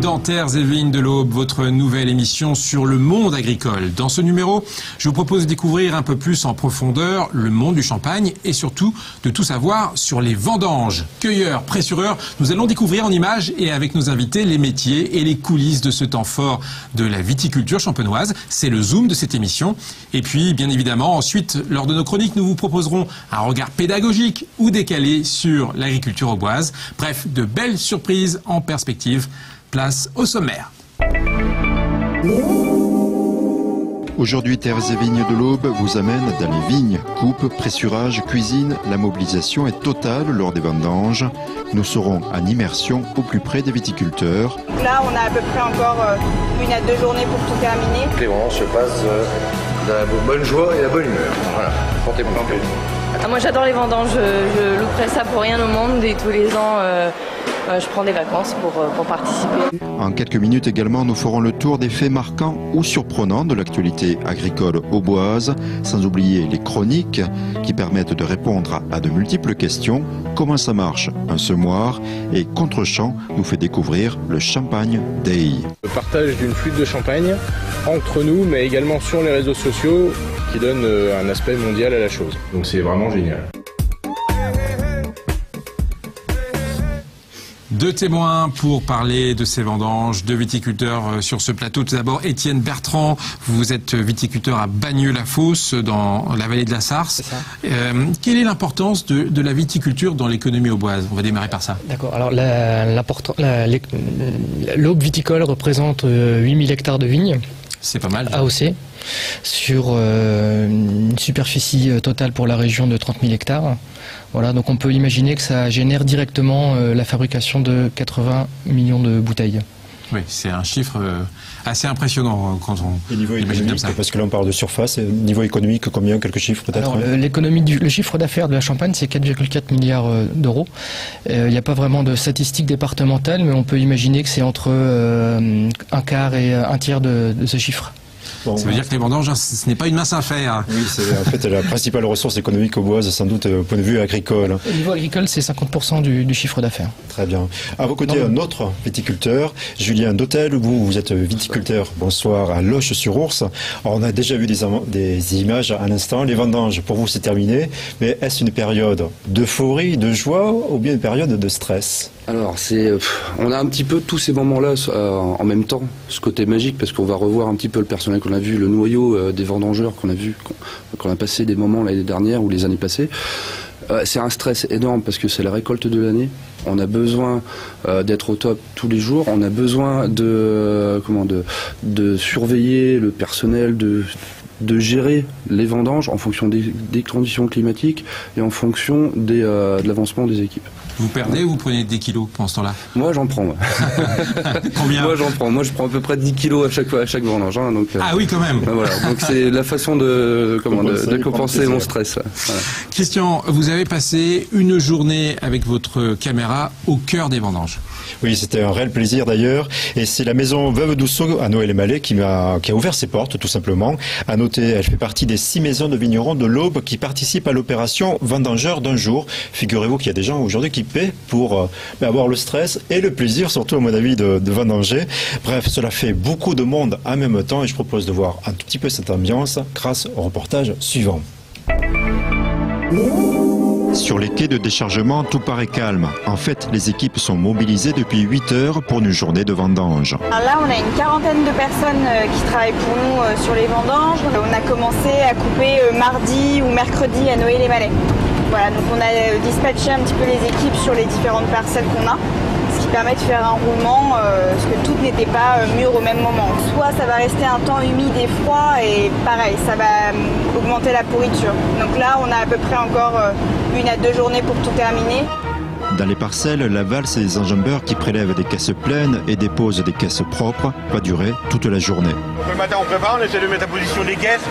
dans Terres et Vignes de l'Aube, votre nouvelle émission sur le monde agricole. Dans ce numéro, je vous propose de découvrir un peu plus en profondeur le monde du champagne et surtout de tout savoir sur les vendanges. Cueilleurs, pressureurs, nous allons découvrir en images et avec nos invités les métiers et les coulisses de ce temps fort de la viticulture champenoise. C'est le zoom de cette émission. Et puis, bien évidemment, ensuite, lors de nos chroniques, nous vous proposerons un regard pédagogique ou décalé sur l'agriculture auboise. Bref, de belles surprises en perspective. Place au sommaire. Aujourd'hui, Terres et Vignes de l'Aube vous amène dans les vignes. Coupe, pressurage, cuisine, la mobilisation est totale lors des vendanges. Nous serons en immersion au plus près des viticulteurs. Là, on a à peu près encore 1 à 2 journées pour tout terminer. Les vendanges se passent dans la bonne joie et la bonne humeur. Voilà, portez-vous un peu. Moi j'adore les vendanges, je louperais ça pour rien au monde et tous les ans je prends des vacances pour participer. En quelques minutes également, nous ferons le tour des faits marquants ou surprenants de l'actualité agricole auboise, sans oublier les chroniques qui permettent de répondre à de multiples questions. Comment ça marche un semoir? Et Contre-champ nous fait découvrir le Champagne Day. Le partage d'une flûte de champagne entre nous, mais également sur les réseaux sociaux, qui donne un aspect mondial à la chose. Donc c'est vraiment génial. Deux témoins pour parler de ces vendanges, deux viticulteurs sur ce plateau. Tout d'abord, Étienne Bertrand, vous êtes viticulteur à Bagneux-la-Fosse, dans la vallée de la Sarthe. Quelle est l'importance de la viticulture dans l'économie auboise? On va démarrer par ça. D'accord. Alors, l'aube viticole représente 8000 hectares de vignes. C'est pas mal. AOC, sur une superficie totale pour la région de 30 000 hectares. Voilà, donc on peut imaginer que ça génère directement la fabrication de 80 millions de bouteilles. Oui, c'est un chiffre assez impressionnant quand on imagine comme ça. Parce que là on parle de surface, niveau économique, combien, quelques chiffres peut-être? Le chiffre d'affaires de la Champagne, c'est 4,4 milliards d'euros. Il n'y a pas vraiment de statistiques départementales, mais on peut imaginer que c'est entre un quart et un tiers de ce chiffre. Bon, ça veut dire que les vendanges, ce n'est pas une mince affaire. Oui, c'est en fait la principale ressource économique auboise, sans doute au point de vue agricole. Au niveau agricole, c'est 50% du chiffre d'affaires. Très bien. À vos côtés, un autre viticulteur, Julien Dautel. Vous êtes viticulteur, bonsoir, à Loches-sur-Ourse. On a déjà vu des images à l'instant. Les vendanges, pour vous, c'est terminé. Mais est-ce une période d'euphorie, de joie, ou bien une période de stress? Alors, on a un petit peu tous ces moments-là en même temps, ce côté magique, parce qu'on va revoir un petit peu le personnel qu'on a vu, le noyau des vendangeurs qu'on a vu, qu'on a passé des moments l'année dernière ou les années passées. C'est un stress énorme parce que c'est la récolte de l'année. On a besoin d'être au top tous les jours. On a besoin de surveiller le personnel, de gérer les vendanges en fonction des conditions climatiques et en fonction de l'avancement des équipes. Vous perdez ou vous prenez des kilos pendant ce temps-là? Moi, j'en prends. Combien? Moi, j'en prends. Moi, je prends à peu près 10 kilos à chaque vendange. Hein, donc, ah oui, quand même. Voilà. Donc, c'est la façon de compenser mon stress. Voilà. Christian, vous avez passé une journée avec votre caméra au cœur des vendanges. Oui, c'était un réel plaisir d'ailleurs. Et c'est la maison Veuve Dousseau à Noël-et-Malais qui a ouvert ses portes, tout simplement. À noter, elle fait partie des 6 maisons de vignerons de l'Aube qui participent à l'opération Vendangeur d'un jour. Figurez-vous qu'il y a des gens aujourd'hui qui paient pour avoir le stress et le plaisir, surtout à mon avis, de vendanger. Bref, cela fait beaucoup de monde en même temps et je propose de voir un tout petit peu cette ambiance grâce au reportage suivant. Sur les quais de déchargement, tout paraît calme. En fait, les équipes sont mobilisées depuis 8 heures pour une journée de vendange. Alors là, on a une quarantaine de personnes qui travaillent pour nous sur les vendanges. On a commencé à couper mardi ou mercredi à Noël-et-Malais. Voilà, donc on a dispatché un petit peu les équipes sur les différentes parcelles qu'on a, ce qui permet de faire un roulement, parce que toutes n'étaient pas mûres au même moment. Soit ça va rester un temps humide et froid, et pareil, ça va augmenter la pourriture. Donc là, on a à peu près encore 1 à 2 journées pour tout terminer. Dans les parcelles, la valse des enjambeurs qui prélèvent des caisses pleines et déposent des caisses propres va durer toute la journée. Le matin, on prépare, on essaie de mettre à position des caisses.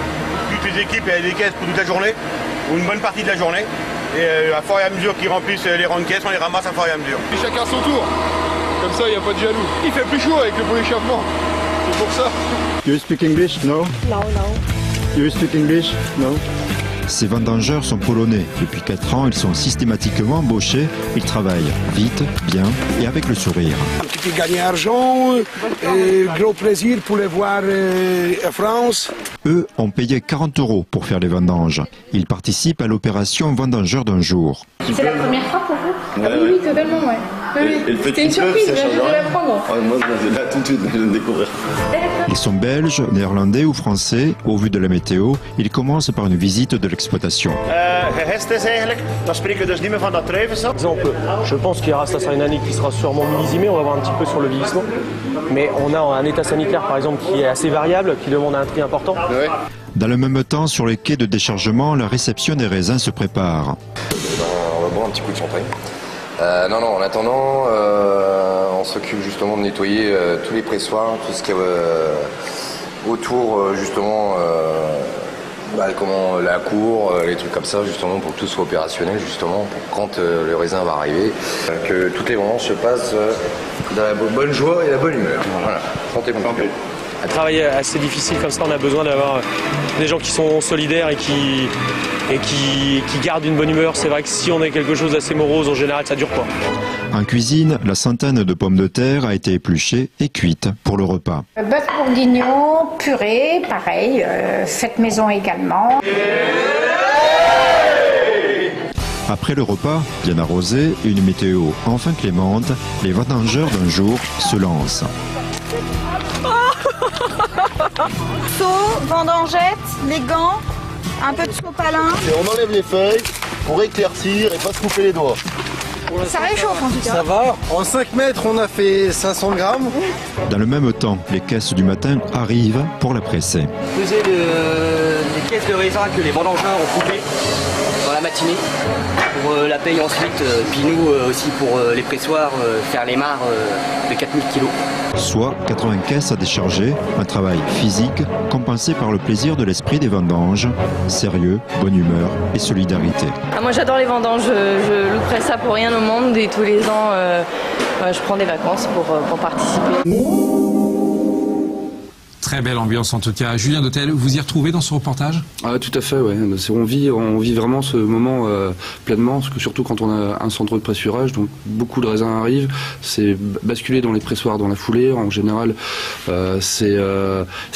Toutes les équipes, il y a des caisses pour toute la journée, ou une bonne partie de la journée. Et à fur et à mesure qu'ils remplissent les rangs de caisse, on les ramasse à fur et à mesure. Et chacun son tour. Comme ça, il n'y a pas de jaloux. Il fait plus chaud avec le pot d'échappement. C'est pour ça. You speak English? No? No, no. You speak English? No? Ces vendangeurs sont polonais. Depuis 4 ans, ils sont systématiquement embauchés. Ils travaillent vite, bien et avec le sourire. Qui gagnent argent, et gros plaisir pour les voir en France. Eux ont payé 40 € pour faire les vendanges. Ils participent à l'opération Vendangeur d'un jour. C'est la première fois pour vous? Oui, totalement, ouais. C'était une surprise, je vais la prendre. Moi, je vais là tout de suite, je vais le découvrir. Ils sont belges, néerlandais ou français. Au vu de la météo, ils commencent par une visite de l'exploitation. Exemple, je pense qu'il y aura, ça sera une année qui sera sûrement millésimée, on va voir un petit peu sur le vieillissement. Mais on a un état sanitaire par exemple qui est assez variable, qui demande un tri important. Dans le même temps, sur les quais de déchargement, la réception des raisins se prépare. On va boire un petit coup de champagne. En attendant, on s'occupe justement de nettoyer tous les pressoirs, tout ce qui est autour justement, comment la cour, les trucs comme ça, justement pour que tout soit opérationnel, justement pour quand le raisin va arriver, que toutes les vendanges se passent dans la bonne joie et la bonne humeur. Voilà, santé mon champion. Un travail assez difficile comme ça, on a besoin d'avoir des gens qui sont solidaires et qui gardent une bonne humeur. C'est vrai que si on est quelque chose d'assez morose, en général, ça dure pas. En cuisine, la centaine de pommes de terre a été épluchée et cuite pour le repas. Bœuf bourguignon, purée, pareil, faite maison également. Après le repas, bien arrosé et une météo enfin clémente, les vendangeurs d'un jour se lancent. Seau, vendangette, les gants, un peu de sopalin. Et on enlève les feuilles pour éclaircir et pas se couper les doigts. Ça réchauffe en tout cas. Ça va. En 5 mètres, on a fait 500 grammes. Dans le même temps, les caisses du matin arrivent pour la presser. Peser les caisses de raisin que les vendangeurs ont coupées dans la matinée pour la paye ensuite. Puis nous aussi pour les pressoirs, faire les mares de 4000 kg. Soit 80 caisses à décharger, un travail physique compensé par le plaisir de l'esprit des vendanges, sérieux, bonne humeur et solidarité. Moi j'adore les vendanges, je louperais ça pour rien au monde et tous les ans je prends des vacances pour participer. Très belle ambiance en tout cas. Julien Dautel, vous y retrouvez dans ce reportage? Tout à fait, ouais. On vit vraiment ce moment pleinement, parce que surtout quand on a un centre de pressurage, donc beaucoup de raisins arrivent, c'est basculer dans les pressoirs dans la foulée. En général, c'est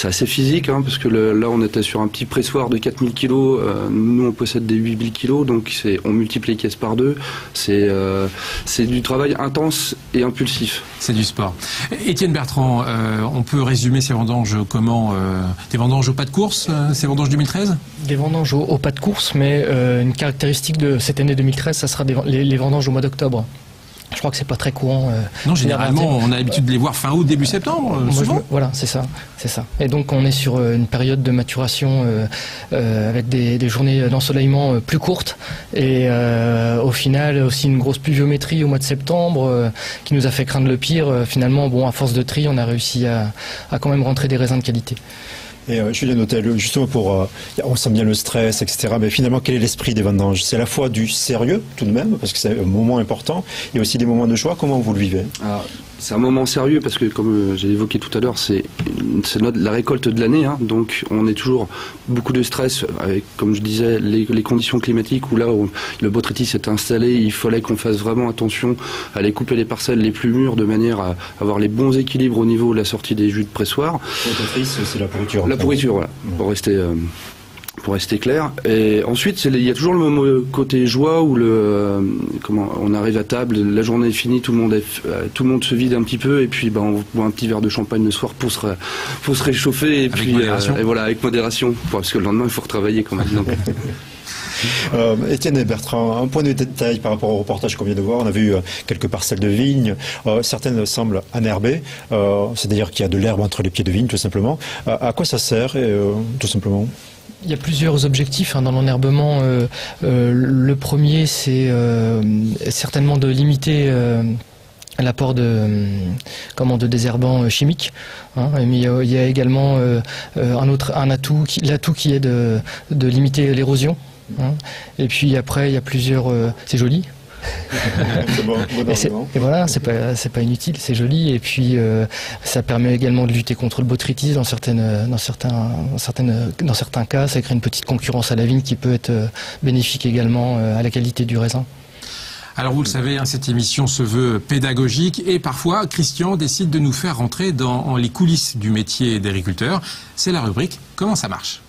assez physique, parce que là on était sur un petit pressoir de 4000 kg, nous on possède des 8000 kg, donc on multiplie les caisses par 2. C'est du travail intense et impulsif. C'est du sport. Étienne Bertrand, on peut résumer ces vendanges comment? Des vendanges au pas de course, ces vendanges 2013? Des vendanges au pas de course, mais une caractéristique de cette année 2013, ça sera les vendanges au mois d'octobre. Je crois que c'est pas très courant. Non, généralement, on a l'habitude de les voir fin août, début septembre. Voilà, c'est ça. Et donc, on est sur une période de maturation avec des journées d'ensoleillement plus courtes. Et au final, aussi une grosse pluviométrie au mois de septembre qui nous a fait craindre le pire. Finalement, bon, à force de tri, on a réussi à quand même rentrer des raisins de qualité. Et Julien Dautel, justement on sent bien le stress, etc. Mais finalement, quel est l'esprit des vendanges? C'est à la fois du sérieux, tout de même, parce que c'est un moment important, et aussi des moments de joie. Comment vous le vivez? C'est un moment sérieux parce que, comme j'ai évoqué tout à l'heure, c'est la récolte de l'année, donc on est toujours beaucoup de stress avec, comme je disais, les conditions climatiques où là où le botrytis s'est installé, il fallait qu'on fasse vraiment attention à aller couper les parcelles les plus mûres de manière à avoir les bons équilibres au niveau de la sortie des jus de pressoir. Le botrytis, c'est la pourriture. La pourriture, voilà, pour rester clair. Et ensuite, il y a toujours le même côté joie où on arrive à table, la journée est finie, tout le monde se vide un petit peu, et puis on boit un petit verre de champagne le soir pour se réchauffer, et puis et voilà, avec modération, parce que le lendemain il faut retravailler quand même. Donc. Étienne et Bertrand, un point de détail par rapport au reportage qu'on vient de voir. On a vu quelques parcelles de vignes, certaines semblent enherbées, c'est-à-dire qu'il y a de l'herbe entre les pieds de vigne tout simplement. À quoi ça sert tout simplement? Il y a plusieurs objectifs dans l'enherbement. Le premier, c'est certainement de limiter l'apport de désherbants chimiques. Mais il y a également l'atout qui est de limiter l'érosion. Et puis après, il y a plusieurs... c'est joli. Et voilà, c'est pas inutile, c'est joli. Et puis ça permet également de lutter contre le botrytis dans certains cas. Ça crée une petite concurrence à la vigne qui peut être bénéfique également à la qualité du raisin. Alors vous le savez, cette émission se veut pédagogique et parfois Christian décide de nous faire rentrer dans les coulisses du métier d'agriculteur. C'est la rubrique « Comment ça marche ?»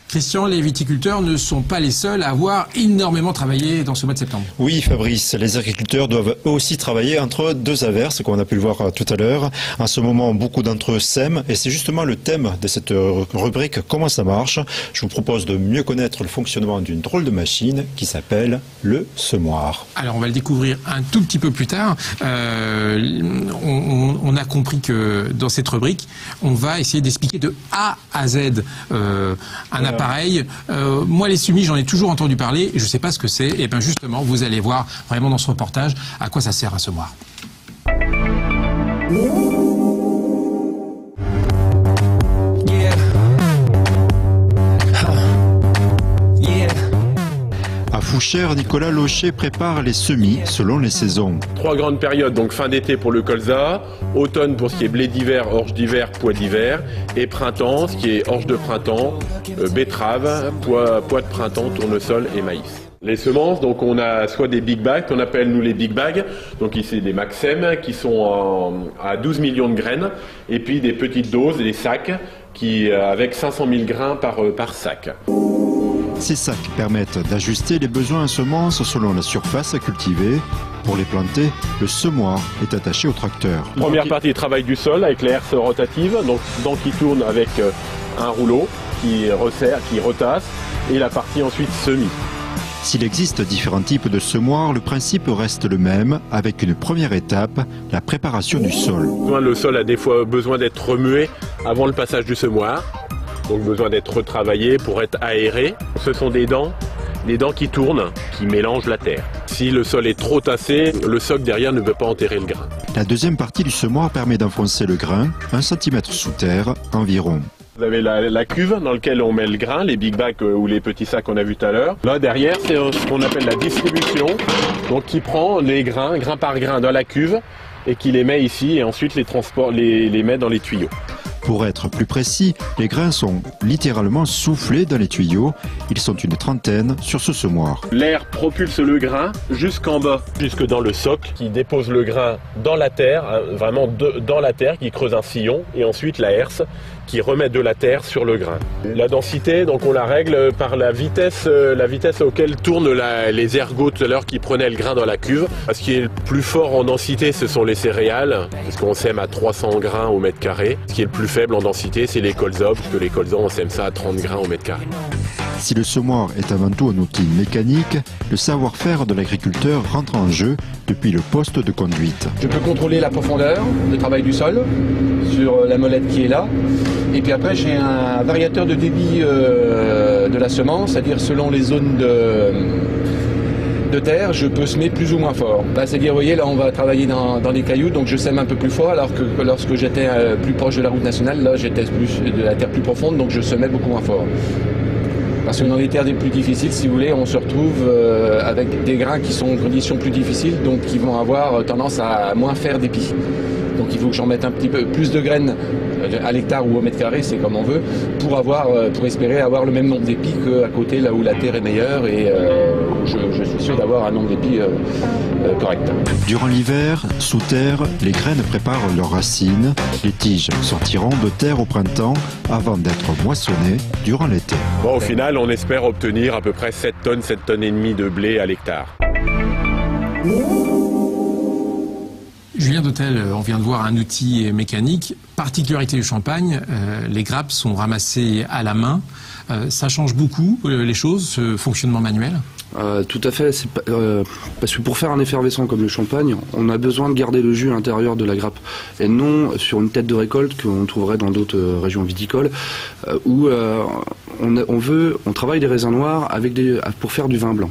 Christian, les viticulteurs ne sont pas les seuls à avoir énormément travaillé dans ce mois de septembre. Oui, Fabrice, les agriculteurs doivent eux aussi travailler entre deux averses, comme on a pu le voir tout à l'heure. En ce moment, beaucoup d'entre eux sèment, et c'est justement le thème de cette rubrique « Comment ça marche ?». Je vous propose de mieux connaître le fonctionnement d'une drôle de machine qui s'appelle le semoir. Alors, on va le découvrir un tout petit peu plus tard. On a compris que dans cette rubrique, on va essayer d'expliquer de A à Z un appareil. Moi, les semis, j'en ai toujours entendu parler, et je ne sais pas ce que c'est. Et bien justement, vous allez voir vraiment dans ce reportage à quoi ça sert un semoir. À Fouchères, Nicolas Locher prépare les semis selon les saisons. 3 grandes périodes, donc fin d'été pour le colza, automne pour ce qui est blé d'hiver, orge d'hiver, pois d'hiver, et printemps, ce qui est orge de printemps, betterave, pois de printemps, tournesol et maïs. Les semences, donc on a soit des big bags, qu'on appelle nous les big bags, donc ici des Maxem qui sont à 12 millions de graines, et puis des petites doses, des sacs, avec 500 000 grains par sac. Ces sacs permettent d'ajuster les besoins en semences selon la surface à cultiver. Pour les planter, le semoir est attaché au tracteur. Première partie, travail du sol avec les herses rotatives, donc qui tourne avec un rouleau qui resserre, qui retasse, et la partie ensuite semis. S'il existe différents types de semoirs, le principe reste le même, avec une première étape, la préparation du sol. Le sol a des fois besoin d'être remué avant le passage du semoir. Donc besoin d'être retravaillé pour être aéré. Ce sont des dents qui tournent, qui mélangent la terre. Si le sol est trop tassé, le soc derrière ne peut pas enterrer le grain. La deuxième partie du semoir permet d'enfoncer le grain 1 cm sous terre environ. Vous avez la cuve dans laquelle on met le grain, les big bags ou les petits sacs qu'on a vu tout à l'heure. Là derrière, c'est ce qu'on appelle la distribution, donc qui prend les grains, grain par grain dans la cuve et qui les met ici et ensuite les met dans les tuyaux. Pour être plus précis, les grains sont littéralement soufflés dans les tuyaux. Ils sont une trentaine sur ce semoir. L'air propulse le grain jusqu'en bas, jusque dans le soc, qui dépose le grain dans la terre, vraiment dans la terre, qui creuse un sillon, et ensuite la herse qui remet de la terre sur le grain. La densité, donc on la règle par la vitesse auquel tournent les ergots tout à l'heure qui prenaient le grain dans la cuve. Ce qui est le plus fort en densité, ce sont les céréales, parce qu'on sème à 300 grains au mètre carré. Ce qui est le plus faible en densité, c'est les colzas, parce que les colzas, on sème ça à 30 grains au mètre carré. Si le semoir est avant tout un outil mécanique, le savoir-faire de l'agriculteur rentre en jeu depuis le poste de conduite. Je peux contrôler la profondeur, le travail du sol, sur la molette qui est là. Et puis après, j'ai un variateur de débit de la semence, c'est-à-dire selon les zones de terre, je peux semer plus ou moins fort. C'est-à-dire, vous voyez, là, on va travailler dans les cailloux, donc je sème un peu plus fort, alors que lorsque j'étais plus proche de la route nationale, là, j'étais de la terre plus profonde, donc je semais beaucoup moins fort. Parce que dans les terres les plus difficiles, si vous voulez, on se retrouve avec des grains qui sont en conditions plus difficiles, donc qui vont avoir tendance à moins faire d'épis. Donc il faut que j'en mette un petit peu plus de graines à l'hectare ou au mètre carré, c'est comme on veut, pour espérer avoir le même nombre d'épis qu'à côté, là où la terre est meilleure, et je suis sûr d'avoir un nombre d'épis correct. Durant l'hiver, sous terre, les graines préparent leurs racines. Les tiges sortiront de terre au printemps avant d'être moissonnées durant l'été. Bon, au final, on espère obtenir à peu près 7 tonnes et demie de blé à l'hectare. Julien Dautel, on vient de voir un outil mécanique. Particularité du Champagne, les grappes sont ramassées à la main. Ça change beaucoup les choses, ce fonctionnement manuel ? Tout à fait, parce que pour faire un effervescent comme le champagne, on a besoin de garder le jus à l'intérieur de la grappe, et non sur une tête de récolte qu'on trouverait dans d'autres régions viticoles, où on travaille des raisins noirs pour faire du vin blanc.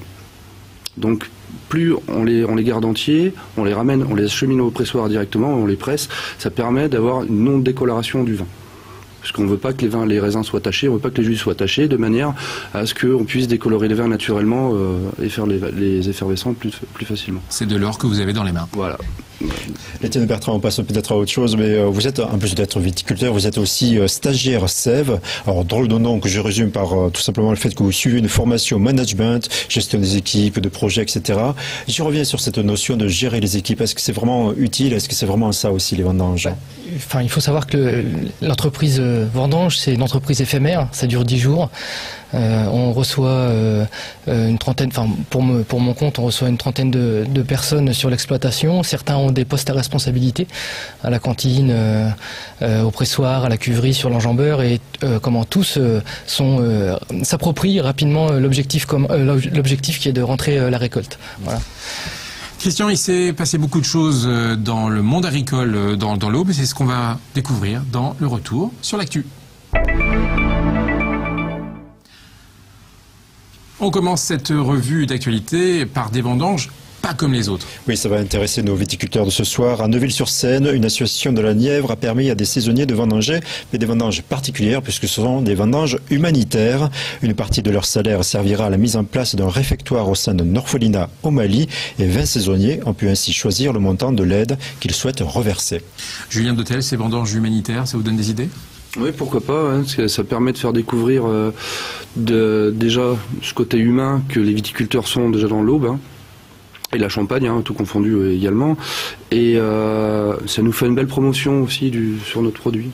Donc plus on les garde entiers, on les ramène, on les achemine au pressoir directement, on les presse, ça permet d'avoir une non-décoloration du vin. parce qu'on ne veut pas que les raisins soient tachés, on ne veut pas que les jus soient tachés, de manière à ce qu'on puisse décolorer les vins naturellement et faire les effervescents plus facilement. C'est de l'or que vous avez dans les mains. Voilà. Étienne Bertrand, on passe peut-être à autre chose, mais vous êtes, en plus d'être viticulteur, vous êtes aussi stagiaire sève. Alors, drôle de nom que je résume par tout simplement le fait que vous suivez une formation management, gestion des équipes, de projets, etc. Je reviens sur cette notion de gérer les équipes. Est-ce que c'est vraiment utile? Est-ce que c'est vraiment ça aussi, les vendanges? Enfin, il faut savoir que l'entreprise vendange, c'est une entreprise éphémère, ça dure 10 jours. On reçoit une trentaine, enfin pour mon compte, on reçoit une trentaine de personnes sur l'exploitation. Certains ont des postes à responsabilité, à la cantine, au pressoir, à la cuverie, sur l'enjambeur, et comment tous s'approprient rapidement l'objectif qui est de rentrer la récolte. Voilà. Christian, il s'est passé beaucoup de choses dans le monde agricole dans l'Aube, et c'est ce qu'on va découvrir dans le retour sur l'actu. On commence cette revue d'actualité par des vendanges pas comme les autres. Oui, ça va intéresser nos viticulteurs de ce soir. À Neuville-sur-Seine, une association de la Nièvre a permis à des saisonniers de vendanger, mais des vendanges particulières puisque ce sont des vendanges humanitaires. Une partie de leur salaire servira à la mise en place d'un réfectoire au sein d'un orphelinat au Mali, et 20 saisonniers ont pu ainsi choisir le montant de l'aide qu'ils souhaitent reverser. Julien Dautel, ces vendanges humanitaires, ça vous donne des idées ? Oui, pourquoi pas, hein, parce que ça permet de faire découvrir déjà ce côté humain que les viticulteurs sont déjà dans l'Aube, hein, et la Champagne, hein, tout confondu également, et ça nous fait une belle promotion aussi sur notre produit.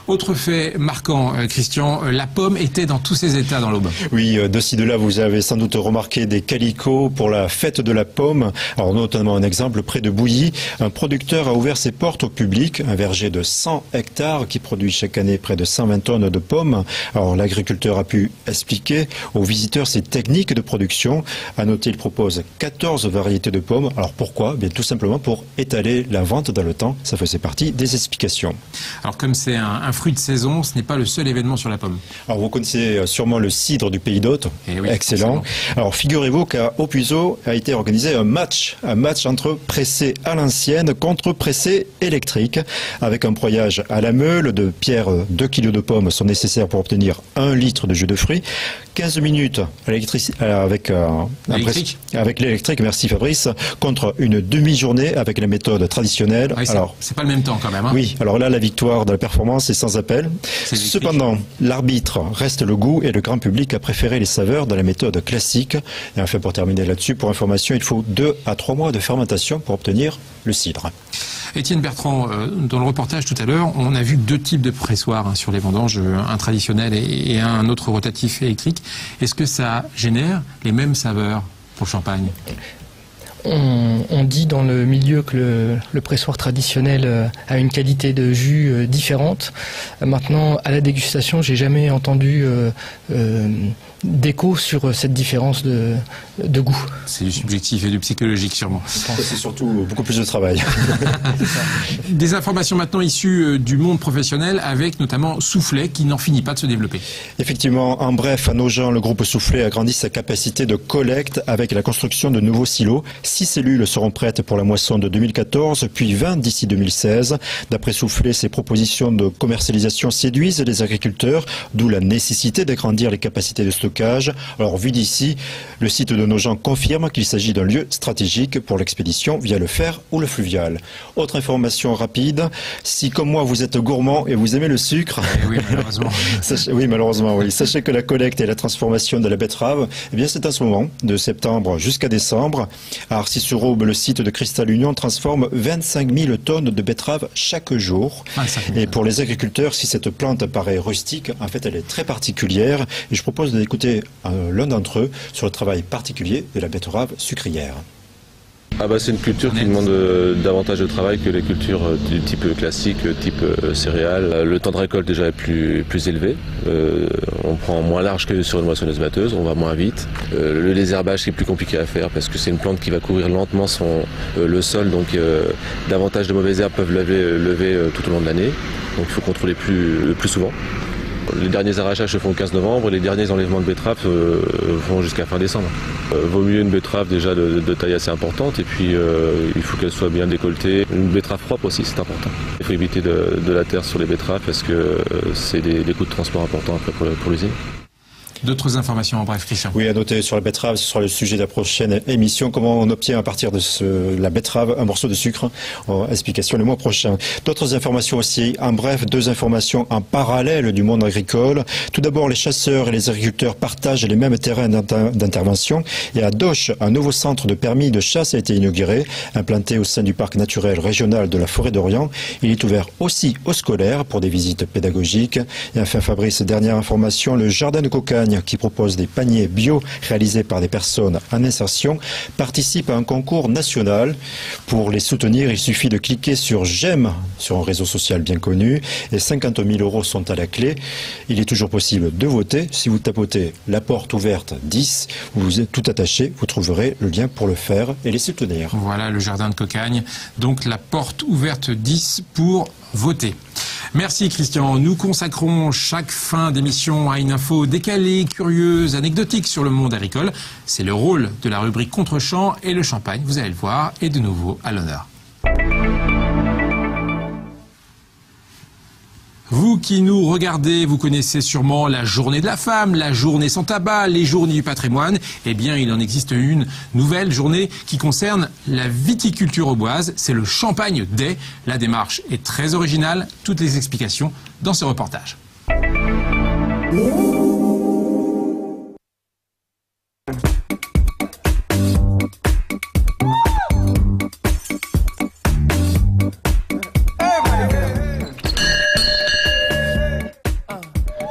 Autre fait marquant, Christian, la pomme était dans tous ses états dans l'Aube. Oui, de ci de là, vous avez sans doute remarqué des calicots pour la fête de la pomme. Alors notamment un exemple près de Bouilly, un producteur a ouvert ses portes au public, un verger de 100 hectares qui produit chaque année près de 120 tonnes de pommes. Alors l'agriculteur a pu expliquer aux visiteurs ses techniques de production. À noter, il propose 14 variétés de pommes. Alors pourquoi ? Bien tout simplement pour étaler la vente dans le temps. Ça faisait partie des explications. Alors comme c'est un fruit de saison, ce n'est pas le seul événement sur la pomme. Alors vous connaissez sûrement le cidre du Pays d'Hôte, oui, excellent. Forcément. Alors figurez-vous qu'à Aupuiseau a été organisé un match entre pressé à l'ancienne contre pressé électrique, avec un broyage à la meule de pierre. 2 kg de pommes sont nécessaires pour obtenir 1 litre de jus de fruits. 15 minutes avec l'électrique, merci Fabrice, contre une demi-journée avec la méthode traditionnelle. Oui, alors c'est pas le même temps quand même. Hein. Oui, alors là la victoire de la performance est sans appel. Cependant, l'arbitre reste le goût et le grand public a préféré les saveurs de la méthode classique. Et enfin, pour terminer là-dessus, pour information, il faut 2 à 3 mois de fermentation pour obtenir le cidre. Étienne Bertrand, dans le reportage tout à l'heure, on a vu 2 types de pressoirs sur les vendanges, un traditionnel et un autre rotatif électrique. Est-ce que ça génère les mêmes saveurs pour le champagne ? On dit dans le milieu que le pressoir traditionnel a une qualité de jus différente. Maintenant, à la dégustation, j'ai jamais entendu d'écho sur cette différence de goût. C'est du subjectif et du psychologique sûrement. C'est surtout beaucoup plus de travail. Des informations maintenant issues du monde professionnel avec notamment Soufflet qui n'en finit pas de se développer. Effectivement, en bref, à Nogent, le groupe Soufflet a grandi sa capacité de collecte avec la construction de nouveaux silos. 6 cellules seront prêtes pour la moisson de 2014, puis 20 d'ici 2016. D'après Soufflet, ces propositions de commercialisation séduisent les agriculteurs, d'où la nécessité d'agrandir les capacités de stockage. Alors, vu d'ici, le site de Nogent confirme qu'il s'agit d'un lieu stratégique pour l'expédition via le fer ou le fluvial. Autre information rapide, si comme moi vous êtes gourmand et vous aimez le sucre, oui, malheureusement. Sachez que la collecte et la transformation de la betterave, eh bien c'est en ce moment, de septembre jusqu'à décembre. À Arcis-sur-Aube, le site de Cristal Union transforme 25 000 tonnes de betteraves chaque jour. Et pour les agriculteurs, si cette plante paraît rustique, en fait elle est très particulière. Et je propose d'écouter l'un d'entre eux sur le travail particulier de la betterave sucrière. C'est une culture qui demande davantage de travail que les cultures du type classique, type céréales. Le temps de récolte déjà est plus élevé. On prend moins large que sur une moissonneuse-batteuse, on va moins vite. Le désherbage est plus compliqué à faire parce que c'est une plante qui va couvrir lentement le sol, donc davantage de mauvaises herbes peuvent lever tout au long de l'année. Donc il faut contrôler le plus souvent. les derniers arrachages se font le 15 novembre, les derniers enlèvements de betteraves vont jusqu'à fin décembre. Vaut mieux une betterave déjà de taille assez importante, et puis il faut qu'elle soit bien décolletée. Une betterave propre aussi, c'est important. Il faut éviter de la terre sur les betteraves parce que c'est des coûts de transport importants après pour l'usine. D'autres informations en bref, Christian? Oui, à noter sur la betterave, ce sera le sujet de la prochaine émission. Comment on obtient à partir de la betterave un morceau de sucre? Explication le mois prochain. D'autres informations aussi. En bref, 2 informations en parallèle du monde agricole. Tout d'abord, les chasseurs et les agriculteurs partagent les mêmes terrains d'intervention. Et à Doch, un nouveau centre de permis de chasse a été inauguré, implanté au sein du parc naturel régional de la Forêt d'Orient. Il est ouvert aussi aux scolaires pour des visites pédagogiques. Et enfin, Fabrice, dernière information, le jardin de Cocagne, qui propose des paniers bio réalisés par des personnes en insertion, participe à un concours national. Pour les soutenir, il suffit de cliquer sur j'aime sur un réseau social bien connu et 50 000 € sont à la clé. Il est toujours possible de voter. Si vous tapotez la porte ouverte 10, vous êtes tout attaché, vous trouverez le lien pour le faire et les soutenir. Voilà le jardin de Cocagne. Donc la porte ouverte 10 pour voter. Merci Christian. Nous consacrons chaque fin d'émission à une info décalée, curieuse, anecdotique sur le monde agricole. C'est le rôle de la rubrique Contre-champ et le champagne, vous allez le voir, est de nouveau à l'honneur. Vous qui nous regardez, vous connaissez sûrement la journée de la femme, la journée sans tabac, les journées du patrimoine. Eh bien, il en existe une nouvelle journée qui concerne la viticulture auboise. C'est le Champagne Day. La démarche est très originale. Toutes les explications dans ce reportage.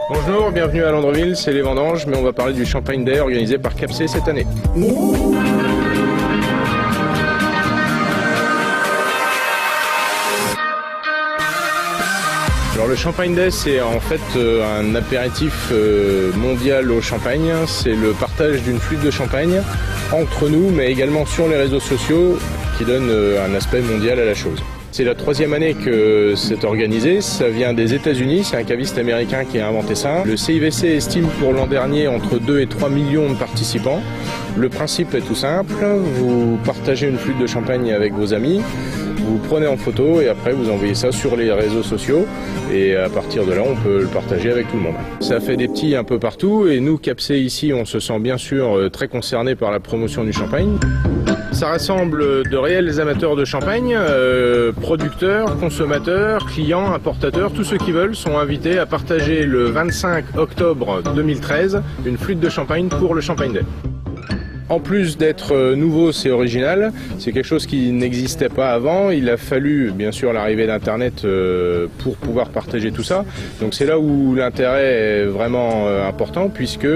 Bonjour, bienvenue à Landreville, c'est les vendanges, mais on va parler du Champagne Day organisé par Capsé cette année. Alors le Champagne Day, c'est en fait un apéritif mondial au champagne. C'est le partage d'une flûte de champagne entre nous, mais également sur les réseaux sociaux, qui donne un aspect mondial à la chose. C'est la 3e année que c'est organisé, ça vient des États-Unis, c'est un caviste américain qui a inventé ça. Le CIVC estime pour l'an dernier entre 2 et 3 millions de participants. Le principe est tout simple, vous partagez une flûte de champagne avec vos amis, vous prenez en photo et après vous envoyez ça sur les réseaux sociaux et à partir de là on peut le partager avec tout le monde. Ça fait des petits un peu partout et nous Capsé ici on se sent bien sûr très concernés par la promotion du champagne. Ça rassemble de réels amateurs de champagne, producteurs, consommateurs, clients, importateurs, tous ceux qui veulent sont invités à partager le 25 octobre 2013 une flûte de champagne pour le Champagne Day. En plus d'être nouveau, c'est original, c'est quelque chose qui n'existait pas avant, il a fallu bien sûr l'arrivée d'Internet pour pouvoir partager tout ça, donc c'est là où l'intérêt est vraiment important puisque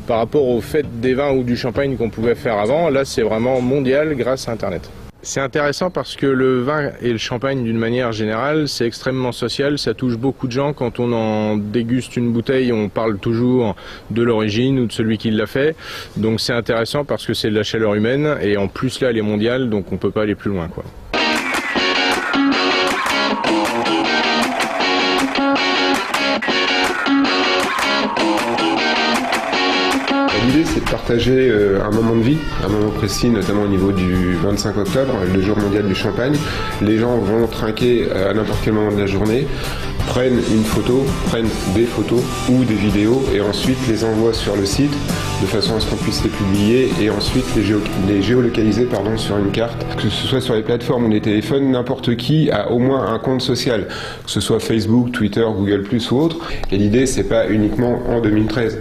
par rapport au fait des vins ou du champagne qu'on pouvait faire avant, là c'est vraiment mondial grâce à Internet. C'est intéressant parce que le vin et le champagne d'une manière générale, c'est extrêmement social, ça touche beaucoup de gens. Quand on en déguste une bouteille, on parle toujours de l'origine ou de celui qui l'a fait. Donc c'est intéressant parce que c'est de la chaleur humaine et en plus là elle est mondiale, donc on peut pas aller plus loin, quoi. L'idée c'est de partager un moment de vie, un moment précis, notamment au niveau du 25 octobre, le jour mondial du champagne. Les gens vont trinquer à n'importe quel moment de la journée, prennent une photo, prennent des photos ou des vidéos et ensuite les envoient sur le site de façon à ce qu'on puisse les publier et ensuite les géolocaliser sur une carte. Que ce soit sur les plateformes ou les téléphones, n'importe qui a au moins un compte social, que ce soit Facebook, Twitter, Google+, ou autre. Et l'idée c'est pas uniquement en 2013.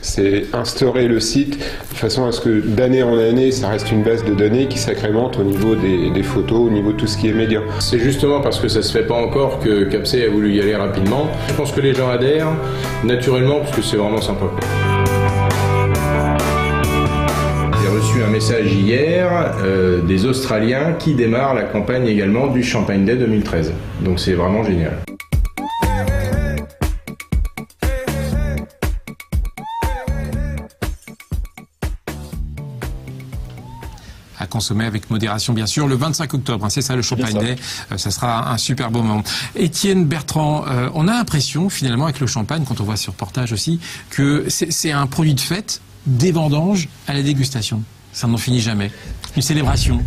C'est instaurer le site de façon à ce que d'année en année, ça reste une base de données qui s'agrémente au niveau des photos, au niveau de tout ce qui est média. C'est justement parce que ça se fait pas encore que Capsé a voulu y aller rapidement. Je pense que les gens adhèrent naturellement parce que c'est vraiment sympa. J'ai reçu un message hier des Australiens qui démarrent la campagne également du Champagne Day 2013. Donc c'est vraiment génial. À consommer avec modération, bien sûr, le 25 octobre. Hein, c'est ça le Champagne Day. Ça sera un super beau moment. Étienne Bertrand, on a l'impression, finalement, avec le champagne, quand on voit ce reportage aussi, que c'est un produit de fête, des vendanges à la dégustation. Ça n'en finit jamais. Une célébration.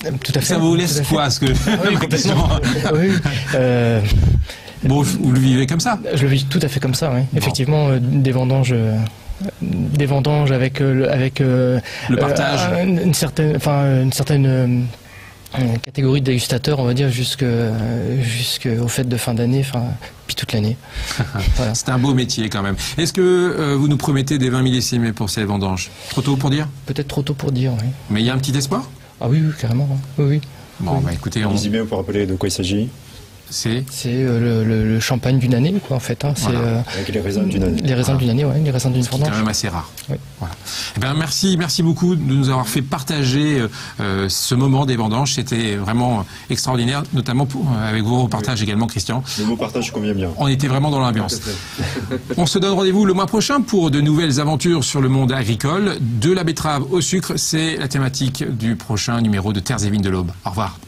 Tout à fait. Ça vous laisse quoi ce que... Oui, complètement. Oui. Bon, vous le vivez comme ça? Je le vis tout à fait comme ça, oui. Bon. Effectivement, des vendanges avec le partage, une certaine catégorie de dégustateurs, on va dire, jusqu'aux fêtes de fin d'année, puis toute l'année. Voilà. C'est un beau métier quand même. Est-ce que vous nous promettez des 20 millésimés pour ces vendanges? Trop tôt pour dire? Peut-être trop tôt pour dire, oui. Mais il y a un petit espoir? Ah oui, oui, carrément. Oui, oui. Bon, bah écoutez, on... Millésimés, on peut rappeler de quoi il s'agit? C'est le champagne d'une année, quoi, en fait. Hein. Voilà. Avec les raisins d'une année. Les raisins d'une année, ouais, les raisins d'une vendange. C'est quand même assez rare. Oui. Voilà. Eh bien, merci beaucoup de nous avoir fait partager ce moment des vendanges. C'était vraiment extraordinaire, notamment avec vos reportages également, Christian. Le mot partage convient bien. On était vraiment dans l'ambiance. On se donne rendez-vous le mois prochain pour de nouvelles aventures sur le monde agricole. De la betterave au sucre, c'est la thématique du prochain numéro de Terres et Vignes de l'Aube. Au revoir.